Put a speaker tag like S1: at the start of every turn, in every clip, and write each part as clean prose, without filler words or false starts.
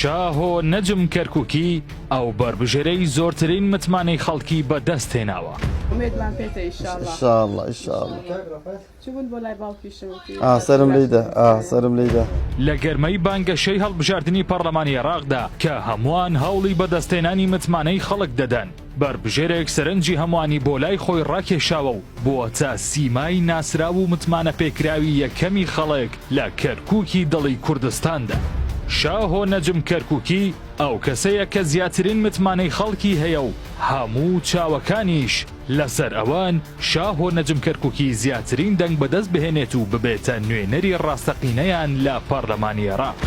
S1: شاهۆ نەجم کەرکووکی ئەو بربژێرەی زۆرترین متمانەی خەڵکی بەدەست هێناوە.
S2: ئومێدمان پێتە
S3: ئینشاءڵڵا
S2: چبوون بۆ لای باوکیشەوە
S3: سەرم لێیدا
S1: لە گەرمەی بانگەشەی هەڵبژاردننی پەرلەمانی عێراقدا کە هەمووان هەوڵی بەدەستهێنانی متمانەی خەڵک دەدەن، بربژێرێک سەرنجی هەمووانی بۆ لای خۆی ڕاکێشاوە و بۆتە سیمای ناسراو و متمانە پێکراوی یەکەمی خەڵک لە کەرکووکی دڵی کوردستاندا. شاهۆ نەجم کەرکووکی ئەو کەسەیە کە زیاترین متمانەی خەڵکی هەیە و هەموو چاوەکانیش لەسەر ئەوان شاهۆ نەجم کەرکووکی زیاترین دەنگ بەدەست بهێنێت و ببێتە نوێنەری ڕاستەقینەیان لە پەرلەمانی عێراق.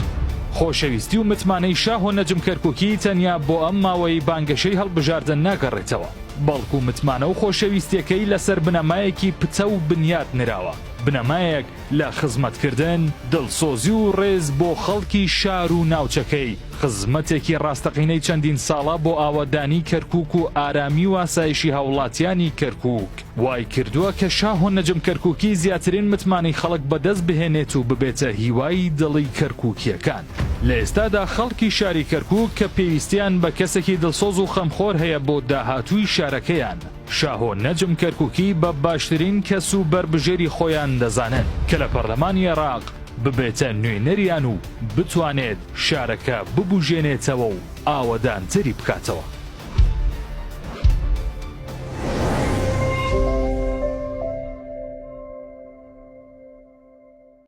S1: خۆشەویستی و متمانەی شاهۆ نەجم کەرکووکی تەنیا بۆ ئەم ماوەی بانگەشەی هەڵبژاردن ناگەڕێتەوە، بەڵکو متمانە و خۆشەویستیەکەی لەسەر بنەمایەکی پچە و بنیاد نراوە، بنەمایەک لە خزمەتکردن، دڵسۆزی و ڕێز بۆ خەڵکی شار و ناوچەکەی، خزمەتێکی ڕاستەقینەی چەندین ساڵە بۆ ئاوەدانی کەرکووک و ئارامی و ئاسایشی هاوڵاتیانی کەرکووک. وای کردووە کە شاهۆ نەجم کەرکووکی زیاترین متمانەی خەڵک بەدەست بهێنێت و ببێتە هیوای دڵی کەرکووکیەکان. لە ئێستادا خەڵکی شاری کەرکووک کە پێویستیان بە کەسێکی دڵسۆز و خەمخۆر هەیە بۆ داهاتووی شارەکەیان، شاهۆ نەجم کەرکووکی بە باشترین کەس و بربژێری خۆیان دەزانن کە لە پەرلەمانی عێراق ببێتە نوێنەریان و بتوانێت شارەکە ببوژێنێتەوە و ئاوەدانتری بکاتەوە.